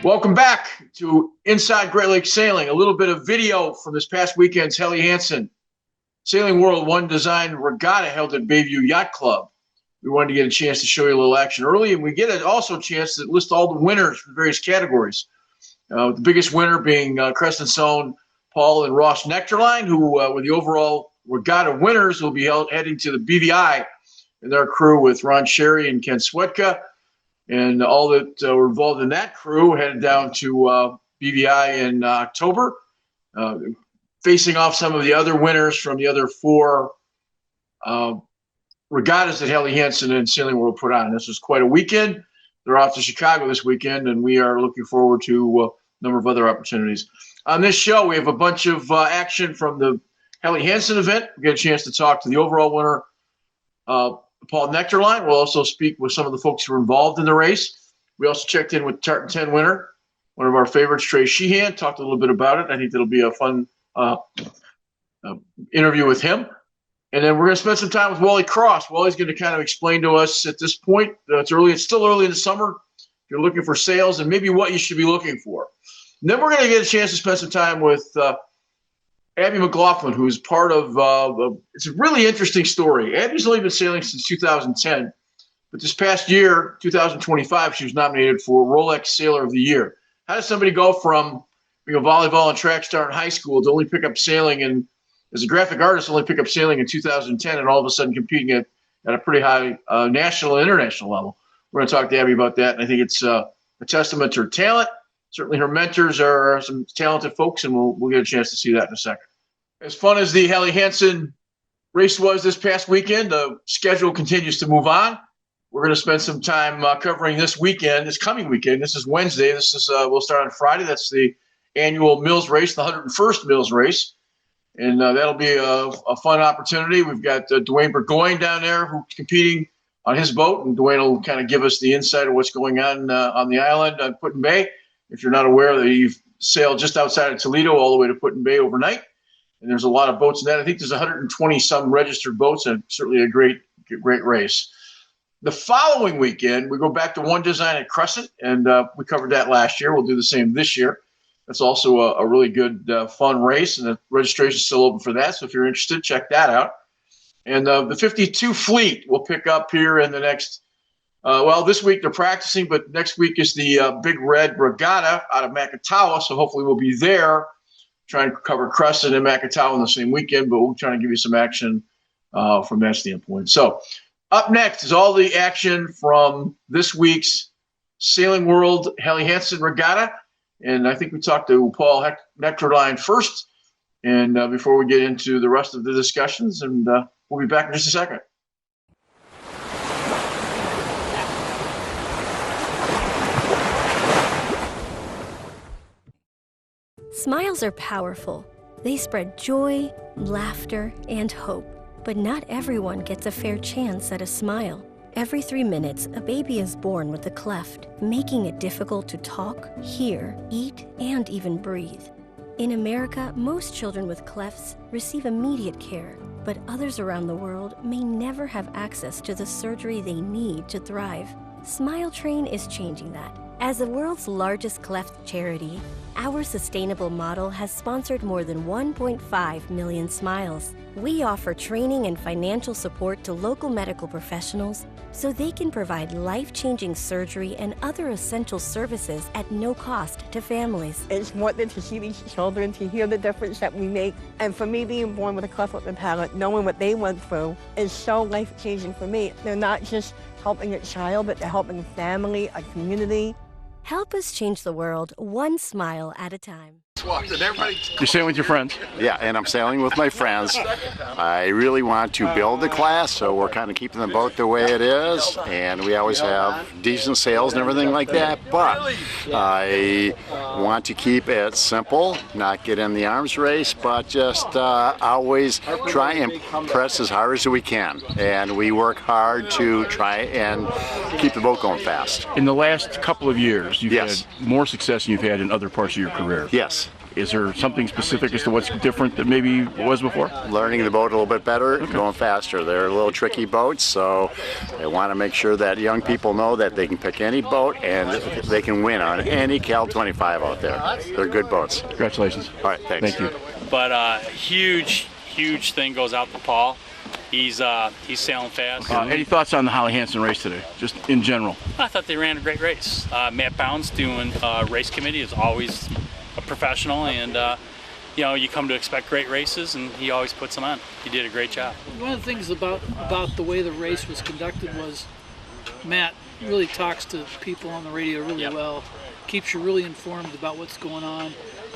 Welcome back to Inside Great Lakes Sailing. A little bit of video from this past weekend's Helly Hansen Sailing World One Design Regatta held at Bayview Yacht Club. We wanted to get a chance to show you a little action early, and we get also a chance to list all the winners for various categories. The biggest winner being Crescent Zone, Paul and Ross Nectarline, who were the overall regatta winners, will be heading to the BVI and their crew with Ron Sherry and Ken Swetka. And all that were involved in that crew headed down to BVI in October, facing off some of the other winners from the other four regattas that Helly Hansen and Sailing World put on. This was quite a weekend. They're off to Chicago this weekend, and we are looking forward to a number of other opportunities. On this show, we have a bunch of action from the Helly Hansen event. We get a chance to talk to the overall winner, Paul Nectarline. We'll also speak with some of the folks who were involved in the race. We also checked in with Tartan 10 winner, one of our favorites, Trey Sheehan, talked a little bit about it. I think that'll be a fun interview with him. And then we're going to spend some time with Wally Cross. Wally's going to kind of explain to us at this point, it's still early in the summer, if you're looking for sales and maybe what you should be looking for. And then we're going to get a chance to spend some time with Abie McLaughlin, who is part of it's a really interesting story. Abie's only been sailing since 2010, but this past year, 2025, she was nominated for Rolex Sailor of the Year. How does somebody go from being a volleyball and track star in high school to only pick up sailing and as a graphic artist only pick up sailing in 2010 and all of a sudden competing at a pretty high national and international level? We're going to talk to Abie about that, and I think it's a testament to her talent. Certainly her mentors are some talented folks, and we'll get a chance to see that in a second. As fun as the Helly Hansen race was this past weekend, the schedule continues to move on. We're going to spend some time covering this coming weekend. This is Wednesday. We'll start on Friday. That's the annual Mills race, the 101st Mills race. And that'll be a fun opportunity. We've got Dwayne Burgoyne down there who's competing on his boat, and Dwayne will kind of give us the insight of what's going on the island on Put in Bay. If you're not aware, you've sailed just outside of Toledo all the way to Put in Bay overnight. And there's a lot of boats in that. I think there's 120-some registered boats, and certainly a great race. The following weekend, we go back to One Design at Crescent, and we covered that last year. We'll do the same this year. That's also a really good, fun race, and the registration is still open for that. So if you're interested, check that out. And the 52 fleet will pick up here in the next this week they're practicing, but next week is the Big Red Regatta out of Macatawa, so hopefully we'll be there trying to cover Crescent and Macatawa on the same weekend, but we'll try to give you some action from that standpoint. So up next is all the action from this week's Sailing World Helly Hansen Regatta. And I think we talked to Paul Nectarline first, and before we get into the rest of the discussions, and we'll be back in just a second. Smiles are powerful. They spread joy, laughter, and hope. But not everyone gets a fair chance at a smile. Every 3 minutes, a baby is born with a cleft, making it difficult to talk, hear, eat, and even breathe. In America, most children with clefts receive immediate care, but others around the world may never have access to the surgery they need to thrive. Smile Train is changing that. As the world's largest cleft charity, our sustainable model has sponsored more than 1.5 million smiles. We offer training and financial support to local medical professionals so they can provide life-changing surgery and other essential services at no cost to families. It's important to see these children, to hear the difference that we make. And for me, being born with a cleft lip and palate, knowing what they went through is so life-changing for me. They're not just helping a child, but they're helping a family, a community. Help us change the world one smile at a time. You're sailing with your friends? Yeah, and I'm sailing with my friends. I really want to build the class, so we're kind of keeping the boat the way it is, and we always have decent sails and everything like that, but I want to keep it simple, not get in the arms race, but just always try and press as hard as we can, and we work hard to try and keep the boat going fast. In the last couple of years, you've Yes. had more success than you've had in other parts of your career. Yes. Is there something specific as to what's different than maybe was before? Learning the boat a little bit better, going faster. They're a little tricky boats, so I want to make sure that young people know that they can pick any boat and they can win on any Cal 25 out there. They're good boats. Congratulations. All right, thanks. Thank you. But huge thing goes out to Paul. He's sailing fast. Any thoughts on the Holly Hansen race today, just in general? I thought they ran a great race. Matt Bounds doing race committee is always a professional, and you come to expect great races, and he always puts them on. He did a great job. One of the things about the way the race was conducted was Matt really talks to people on the radio really well, keeps you really informed about what's going on.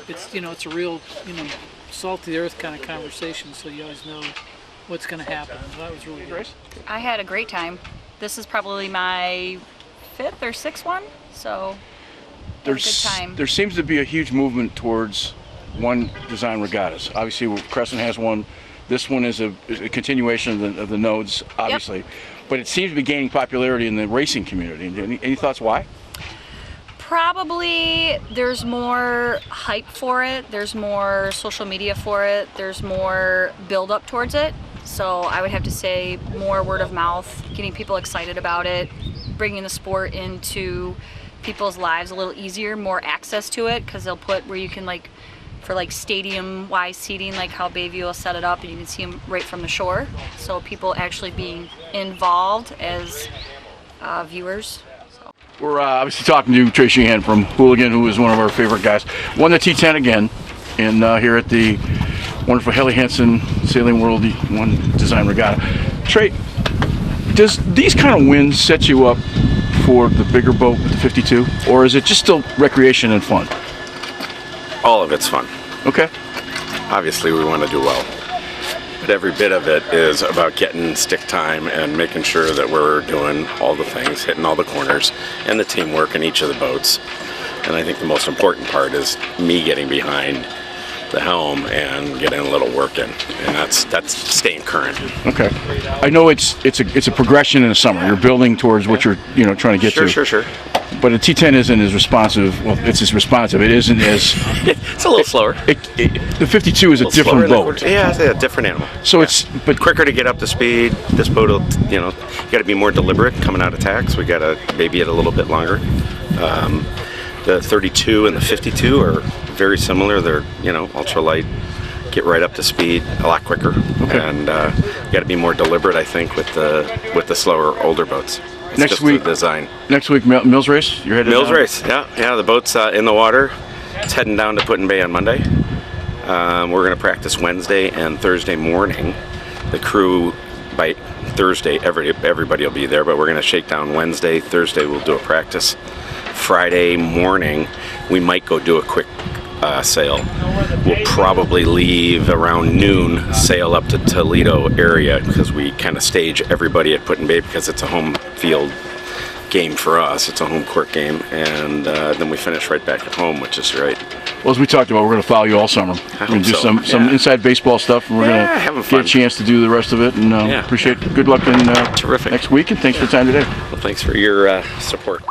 It's it's a real salt to the earth kind of conversation, so you always know what's going to happen. That was really good. I had a great time. This is probably my 5th or 6th one, so had a good time. There seems to be a huge movement towards one design regattas. Obviously, Crescent has one. This one is a continuation of the nodes, obviously. Yep. But it seems to be gaining popularity in the racing community. Any thoughts why? Probably there's more hype for it, there's more social media for it, there's more build up towards it. So I would have to say more word of mouth, getting people excited about it, bringing the sport into people's lives a little easier, more access to it, because they'll put where you can for stadium-wise seating, like how Bayview will set it up, and you can see them right from the shore. So people actually being involved as viewers. We're obviously talking to Trey Sheehan from Hooligan, who is one of our favorite guys. Won the T10 again, and here at the wonderful Helly Hansen Sailing World One Design Regatta. Trey, does these kind of wins set you up for the bigger boat with the 52, or is it just still recreation and fun? All of it's fun. Okay. Obviously, we want to do well. But every bit of it is about getting stick time and making sure that we're doing all the things, hitting all the corners, and the teamwork in each of the boats. And I think the most important part is me getting behind the helm and getting a little work in, and that's staying current. Okay. I know it's a progression in the summer. You're building towards what you're trying to get to. Sure. But a T10 isn't as responsive. Well, it's as responsive. It isn't as. It's a little slower. The 52 is a different boat. Yeah, it's a different animal. So yeah. it's but quicker to get up to speed. This boat will, you got to be more deliberate coming out of tacks. We got to baby it a little bit longer. The 32 and the 52 are very similar. They're ultralight, get right up to speed a lot quicker, and got to be more deliberate, I think, with the slower older boats. It's next just week, the design. Next week, Mills race. You're headed Mills down? race. Yeah. The boat's in the water. It's heading down to Put-in Bay on Monday. We're going to practice Wednesday and Thursday morning. The crew by Thursday, everybody will be there, but we're going to shake down Wednesday. Thursday we'll do a practice. Friday morning, we might go do a quick sale. We'll probably leave around noon, sail up to Toledo area, because we kind of stage everybody at Put-in-Bay because it's a home field game for us. It's a home court game, and then we finish right back at home, which is great. Well, as we talked about, we're going to follow you all summer. We're going to do some inside baseball stuff, and we're going to get a chance to do the rest of it. And appreciate it. Good luck in Terrific. next week, and thanks for the time today. Well, thanks for your support.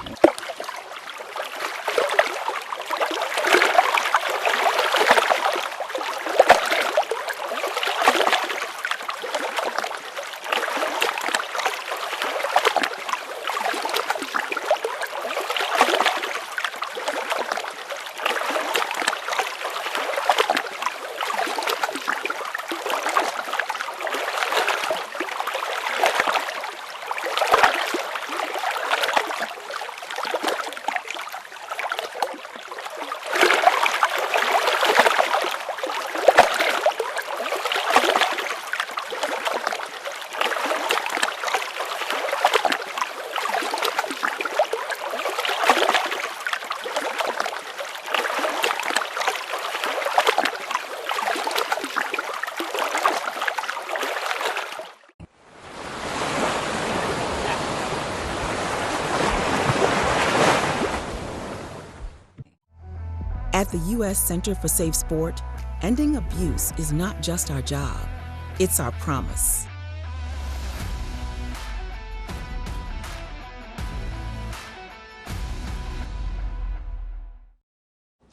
At the U.S. Center for Safe Sport, ending abuse is not just our job, it's our promise.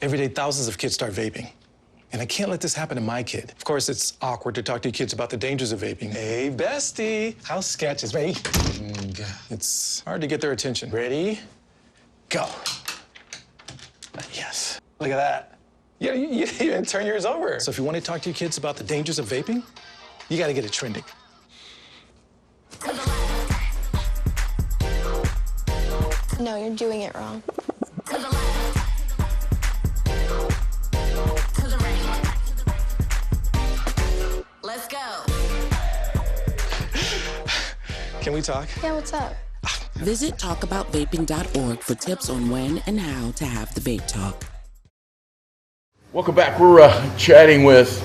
Every day, thousands of kids start vaping. And I can't let this happen to my kid. Of course, it's awkward to talk to your kids about the dangers of vaping. Hey, bestie, how's sketches? Vaping. It's hard to get their attention. Ready? Go. Yes. Look at that. Yeah, you didn't turn yours over. So if you want to talk to your kids about the dangers of vaping, you got to get it trending. No, you're doing it wrong. Let's go. Can we talk? Yeah, what's up? Visit talkaboutvaping.org for tips on when and how to have the vape talk. Welcome back. We're chatting with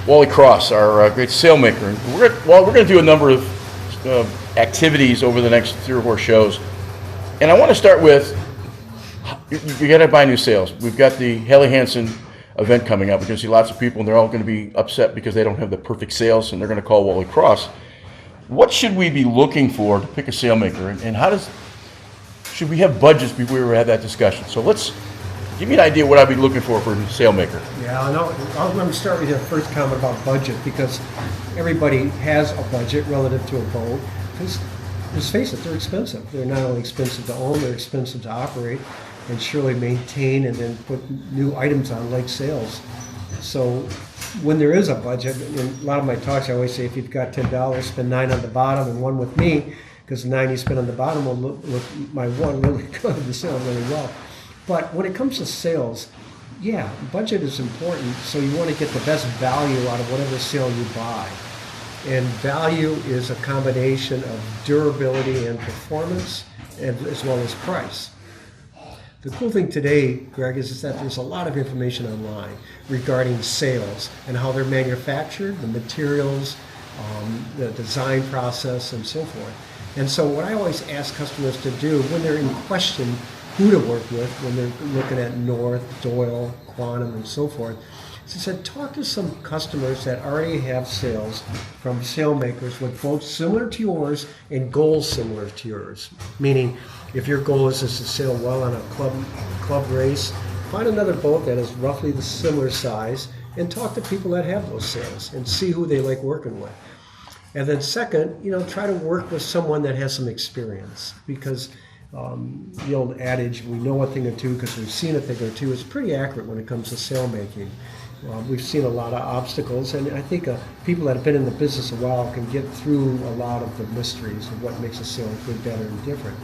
Wally Cross, our great sailmaker. We're going to do a number of activities over the next 3 or 4 shows. And I want to start with, you got to buy new sails. We've got the Helly Hansen event coming up. We're going to see lots of people, and they're all going to be upset because they don't have the perfect sails, and they're going to call Wally Cross. What should we be looking for to pick a sailmaker, and should we have budgets before we have that discussion? So let's give me an idea what I'd be looking for a sailmaker. Yeah, I'm going to start with your first comment about budget, because everybody has a budget relative to a boat. Because let's face it, they're expensive. They're not only expensive to own, they're expensive to operate and surely maintain and then put new items on, like sails. So when there is a budget, in a lot of my talks I always say, if you've got $10, spend $9 on the bottom and $1 with me, because the $9 you spend on the bottom will look my $1 really good, the sail really well. But when it comes to sails, yeah, budget is important, so you want to get the best value out of whatever sail you buy. And value is a combination of durability and performance, as well as price. The cool thing today, Greg, is that there's a lot of information online regarding sails and how they're manufactured, the materials, the design process, and so forth. And so what I always ask customers to do when they're in question who to work with, when they're looking at North, Doyle, Quantum, and so forth, is I said, talk to some customers that already have sails from sailmakers with boats similar to yours and goals similar to yours. Meaning, if your goal is to sail well on a club race, find another boat that is roughly the similar size and talk to people that have those sails and see who they like working with. And then second, try to work with someone that has some experience, because the old adage, we know a thing or two because we've seen a thing or two, is pretty accurate when it comes to sail making. We've seen a lot of obstacles, and I think people that have been in the business a while can get through a lot of the mysteries of what makes a sail good, better, and different.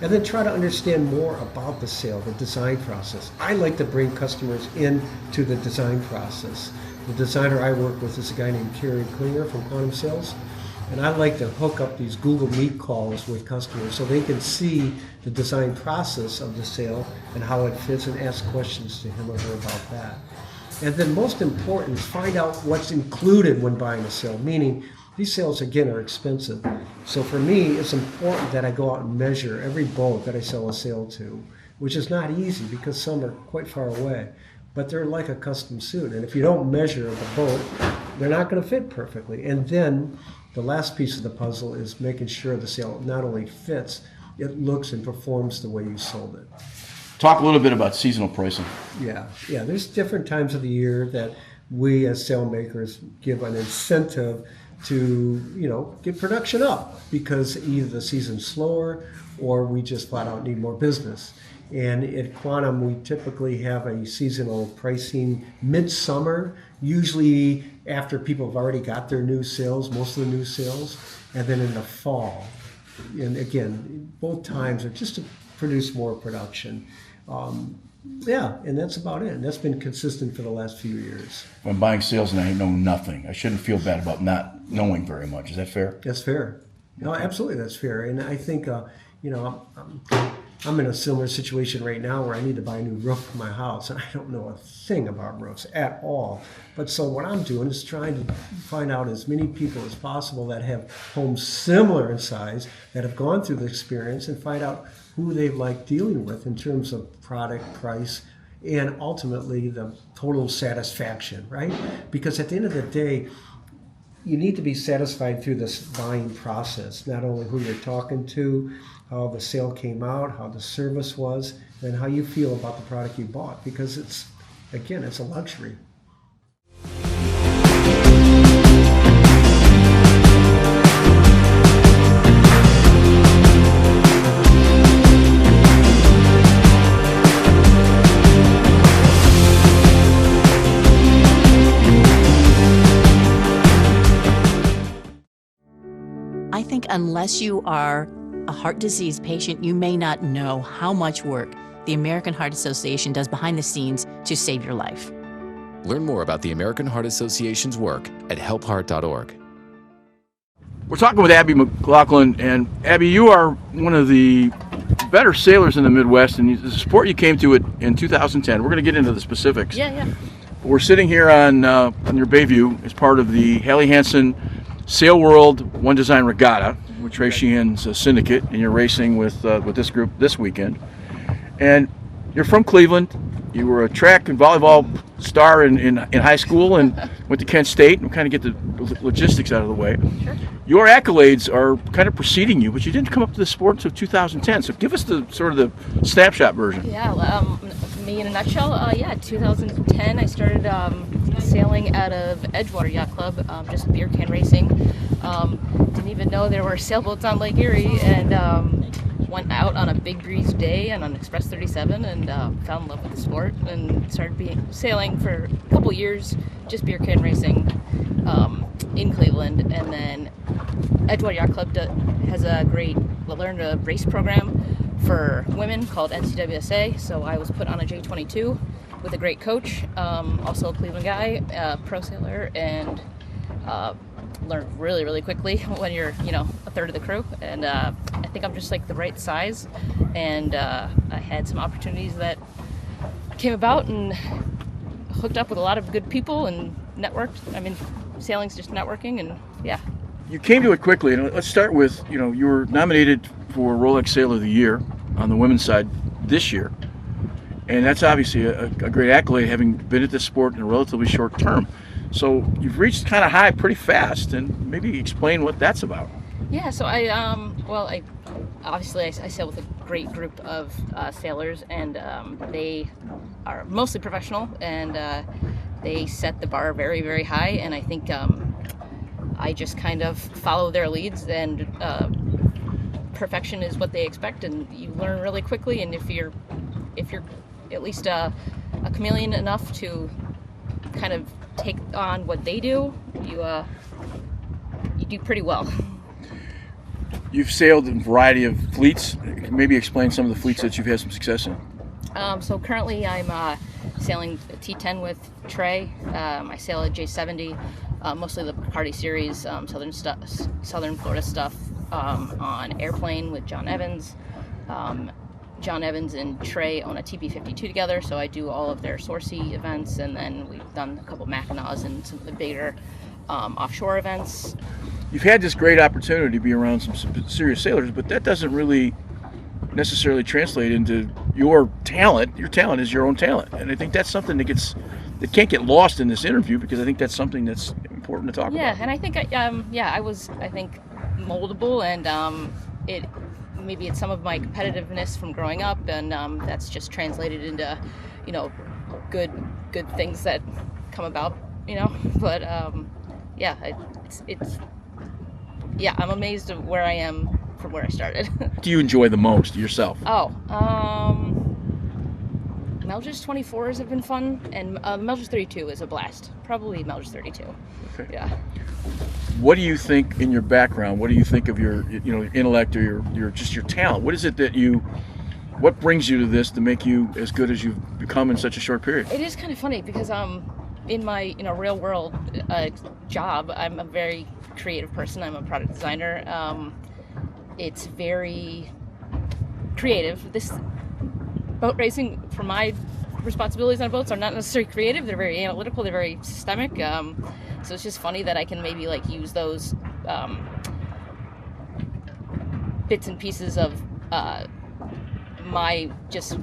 And then try to understand more about the sail, the design process. I like to bring customers into the design process. The designer I work with is a guy named Kerry Klinger from Quantum Sails, And I like to hook up these Google Meet calls with customers so they can see the design process of the sale and how it fits and ask questions to him or her about that. And then most important is find out what's included when buying a sale, meaning these sales, again, are expensive. So for me, it's important that I go out and measure every boat that I sell a sale to, which is not easy because some are quite far away. But they're like a custom suit. And if you don't measure the boat, they're not going to fit perfectly. And then the last piece of the puzzle is making sure the sale not only fits, it looks and performs the way you sold it. Talk a little bit about seasonal pricing. Yeah. There's different times of the year that we as sale makers give an incentive to, get production up because either the season's slower or we just flat out need more business. And at Quantum, we typically have a seasonal pricing midsummer, usually after people have already got their new sales, most of the new sales, and then in the fall. And again, both times are just to produce more production. And that's about it. And that's been consistent for the last few years. I'm buying sales and I know nothing. I shouldn't feel bad about not knowing very much. Is that fair? That's fair. No, absolutely, that's fair. And I think, I'm in a similar situation right now where I need to buy a new roof for my house, and I don't know a thing about roofs at all. But so what I'm doing is trying to find out as many people as possible that have homes similar in size, that have gone through the experience, and find out who they like dealing with in terms of product, price, and ultimately the total satisfaction, right? Because at the end of the day, you need to be satisfied through this buying process, not only who you're talking to, how the sale came out, how the service was, and how you feel about the product you bought, because it's a luxury. I think unless you are a heart disease patient, you may not know how much work the American Heart Association does behind the scenes to save your life. Learn more about the American Heart Association's work at helpheart.org. We're talking with Abie McLaughlin, and Abie, you are one of the better sailors in the Midwest, and the sport you came to it in 2010. We're going to get into the specifics. Yeah. We're sitting here on your Bayview as part of the Helly Hansen Sail World One Design Regatta, with Trey Sheehan's syndicate, and you're racing with this group this weekend. And you're from Cleveland. You were a track and volleyball star in high school and went to Kent State, and we'll kind of get the logistics out of the way. Sure. Your accolades are kind of preceding you, but you didn't come up to the sport until 2010. So give us the sort of the snapshot version. Yeah, me in a nutshell, 2010 I started sailing out of Edgewater Yacht Club, just beer can racing. Didn't even know there were sailboats on Lake Erie, and went out on a big breeze day and on Express 37 and fell in love with the sport and started sailing for a couple years, just beer can racing in Cleveland. And then Edgewater Yacht Club has a great learn to race program for women called NCWSA, so I was put on a J22 with a great coach, also a Cleveland guy, pro sailor, and learned really, really quickly when you're, a third of the crew. And I think I'm just like the right size. And I had some opportunities that came about and hooked up with a lot of good people and networked. I mean, sailing's just networking, and yeah. You came to it quickly, and let's start with, you were nominated for Rolex Sailor of the Year on the women's side this year. And that's obviously a great accolade, having been at this sport in a relatively short term. So you've reached kind of high pretty fast, and maybe explain what that's about. Yeah, so I sail with a great group of sailors, and they are mostly professional, and they set the bar very, very high, and I think I just kind of follow their leads, and perfection is what they expect, and you learn really quickly. And if you're at least a chameleon enough to kind of take on what they do, you do pretty well. You've sailed in a variety of fleets. Maybe explain some of the fleets that you've had some success in. So currently I'm sailing T10 with Trey. I sail a J70 mostly the Bacardi series, Southern Florida stuff on Airplane with John Evans. John Evans and Trey own a TB52 together, so I do all of their Sourcey events, and then we've done a couple Mackinacs and some of the bigger offshore events. You've had this great opportunity to be around some serious sailors, but that doesn't really necessarily translate into your talent. Your talent is your own talent, and I think that's something that can't get lost in this interview, because I think that's something that's important to talk about. Yeah, and I think I was moldable, and maybe it's some of my competitiveness from growing up, and that's just translated into good things that come about, but I'm amazed at where I am from where I started. What do you enjoy the most yourself? Melger's 24s have been fun, and Melger's 32 is a blast. Probably Melger's 32. Okay. Yeah. What do you think in your background? What do you think of your intellect or your talent? What is it what brings you to this to make you as good as you've become in such a short period? It is kind of funny because in my real world job, I'm a very creative person. I'm a product designer. It's very creative. This boat racing, for my responsibilities on boats, are not necessarily creative. They're very analytical. They're very systemic. So it's just funny that I can maybe use those bits and pieces of my just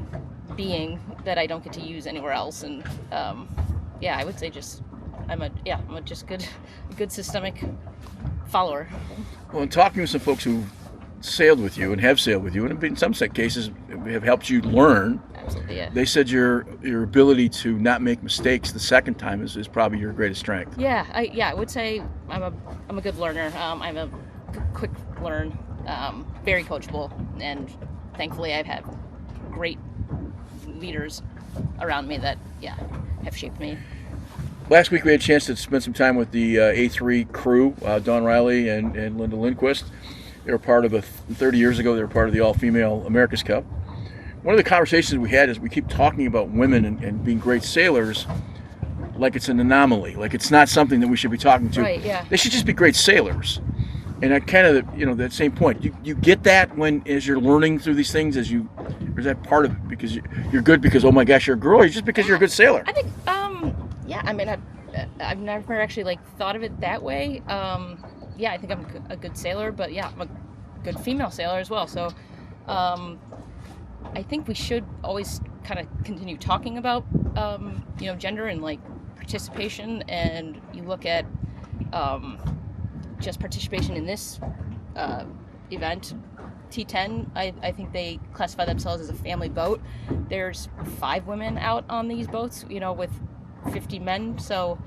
being that I don't get to use anywhere else. And I would say I'm a good systemic follower. Well, in talking with some folks who sailed with you and have sailed with you, and in some cases have helped you learn. Absolutely, yeah. They said your ability to not make mistakes the second time is probably your greatest strength. Yeah, I would say I'm a good learner. I'm a quick learn, very coachable, and thankfully I've had great leaders around me that have shaped me. Last week we had a chance to spend some time with the A3 crew, Dawn Riley and Linda Lindquist. They were part of 30 years ago, they were part of the all-female America's Cup. One of the conversations we had is we keep talking about women and being great sailors like it's an anomaly, like it's not something that we should be talking to. Right, yeah. They should just be great sailors. And I kind of, that same point. You get that as you're learning through these things, or is that part of it? Because you're good because, oh my gosh, you're a girl, or just because you're a good sailor? I think, I've never actually thought of it that way. I think I'm a good sailor, but I'm a good female sailor as well. So I think we should always kind of continue talking about, gender and participation. And you look at just participation in this event, T10, I think they classify themselves as a family boat. There's 5 women out on these boats, with 50 men. So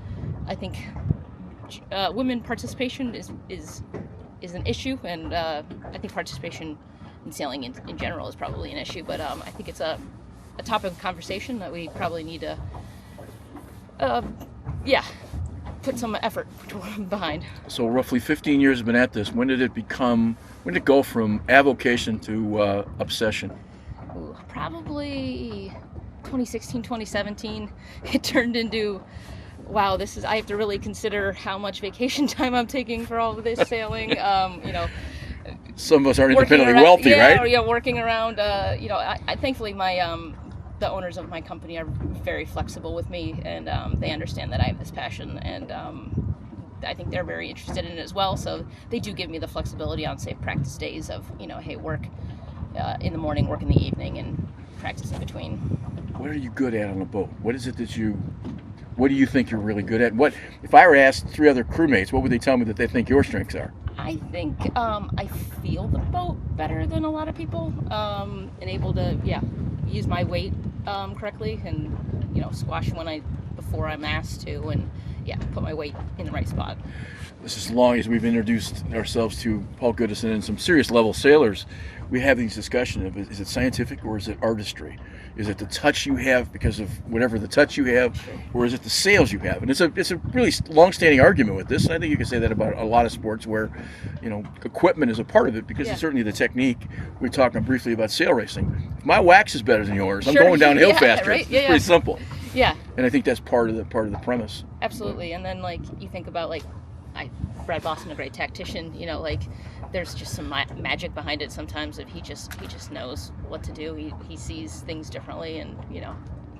I think women participation is an issue, and I think participation in sailing in general is probably an issue. But I think it's a topic of conversation that we probably need to put some effort behind. So roughly 15 years have been at this. When did it go from avocation to obsession? Probably 2016, 2017. It turned into, wow, I have to really consider how much vacation time I'm taking for all of this sailing. Some of us aren't independently wealthy, right? Yeah, working around. Thankfully, the owners of my company are very flexible with me, and they understand that I have this passion, and I think they're very interested in it as well. So they do give me the flexibility on, say, practice days of, hey, work in the morning, work in the evening, and practice in between. What are you good at on a boat? What is it what do you think you're really good at? What, if I were to ask 3 other crewmates, what would they tell me that they think your strengths are? I think I feel the boat better than a lot of people, and able to use my weight correctly, and squash before I'm asked to, and put my weight in the right spot. This is long as we've introduced ourselves to Paul Goodison and some serious level sailors. We have these discussions of, is it scientific or is it artistry? Is it the touch you have because of whatever the touch you have, or is it the sails you have? And it's a really long-standing argument with this. I think you can say that about a lot of sports where, equipment is a part of it, because it's certainly the technique. We talked briefly about sail racing. If my wax is better than yours, I'm going downhill faster. Right? It's pretty simple. Yeah. And I think that's part of the premise. Absolutely. And then like you think about like Brad Boston, a great tactician, you know, like there's just some magic behind it sometimes. If he just knows what to do. He sees things differently, and you know,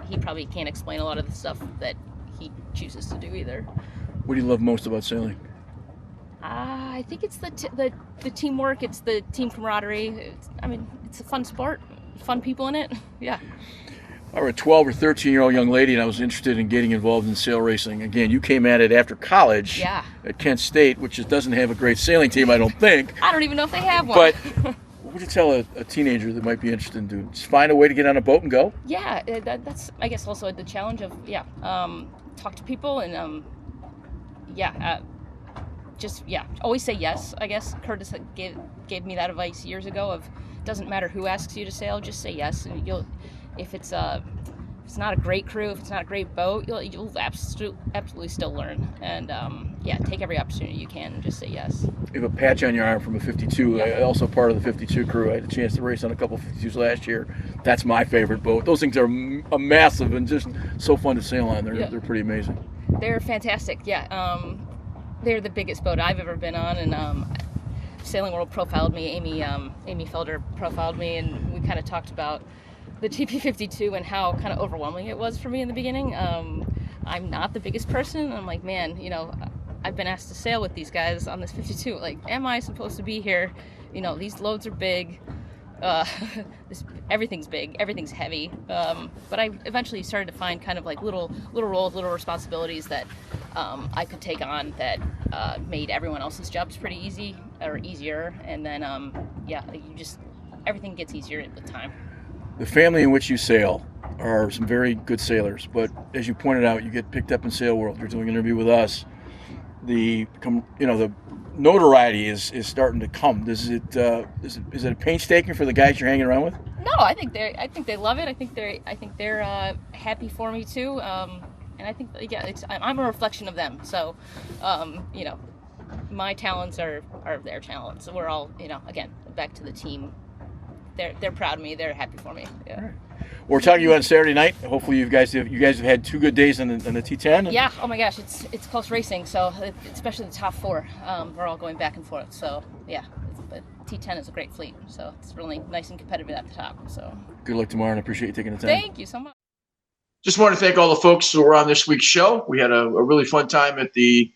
he probably can't explain a lot of the stuff that he chooses to do either. What do you love most about sailing? I think it's the teamwork. It's the team camaraderie. It's a fun sport, fun people in it. Yeah. I was a 12 or 13-year-old young lady, and I was interested in getting involved in sail racing. Again, you came at it after college at Kent State, which doesn't have a great sailing team, I don't think. I don't even know if they have one. But what would you tell a teenager that might be interested in doing? Just find a way to get on a boat and go? Yeah, that's, I guess, also the challenge of, talk to people and, always say yes, I guess. Curtis gave me that advice years ago of, doesn't matter who asks you to sail, just say yes, and if it's not a great crew, if it's not a great boat, you'll absolutely still learn. And take every opportunity you can and just say yes. You have a patch on your arm from a 52. Yeah. I also part of the 52 crew. I had a chance to race on a couple of 52s last year. That's my favorite boat. Those things are massive and just so fun to sail on. They're pretty amazing. They're fantastic. Yeah, they're the biggest boat I've ever been on, and Sailing World profiled me. Amy Felder profiled me, and we kind of talked about the TP52 and how kind of overwhelming it was for me in the beginning. I'm not the biggest person. I'm like, man, you know, I've been asked to sail with these guys on this 52. Like, am I supposed to be here? You know, these loads are big. Everything's big. Everything's heavy. But I eventually started to find kind of like little roles, little responsibilities that I could take on that made everyone else's jobs pretty easy or easier. And then, everything gets easier with time. The family in which you sail are some very good sailors, but as you pointed out, you get picked up in Sail World. You're doing an interview with us. The notoriety is starting to come. Is it painstaking for the guys you're hanging around with? No, I think they love it. I think they're happy for me too. And I think I'm a reflection of them. So, my talents are their talents. So we're all, again, back to the team. They're proud of me. They're happy for me. Yeah. All right. We're talking to you on Saturday night. Hopefully, you guys have had 2 good days in the T10. Yeah. Oh my gosh, it's close racing. So especially the top 4, we're all going back and forth. So yeah, but T10 is a great fleet. So it's really nice and competitive at the top. So good luck tomorrow, and I appreciate you taking the time. Thank you so much. Just want to thank all the folks who were on this week's show. We had a really fun time at the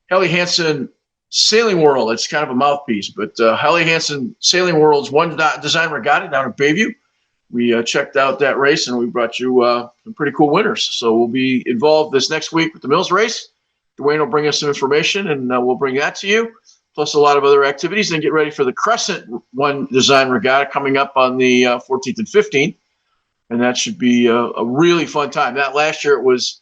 Helly Hansen Sailing World. It's kind of a mouthpiece, but Helly Hansen Sailing World's One Design Regatta down in Bayview. We checked out that race, and we brought you some pretty cool winners. So we'll be involved this next week with the Mills race. Dwayne will bring us some information, and we'll bring that to you, plus a lot of other activities. Then get ready for the Crescent One Design Regatta coming up on the 14th and 15th, and that should be a really fun time. That last year it was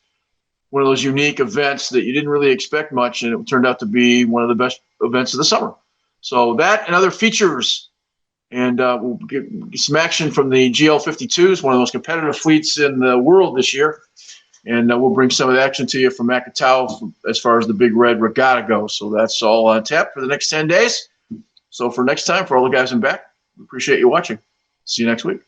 one of those unique events that you didn't really expect much, and it turned out to be one of the best events of the summer. So that and other features, and we'll get some action from the GL52s, one of the most competitive fleets in the world this year, and we'll bring some of the action to you from Macatau as far as the Big Red Regatta goes. So that's all on tap for the next 10 days. So for next time, for all the guys in back, we appreciate you watching. See you next week.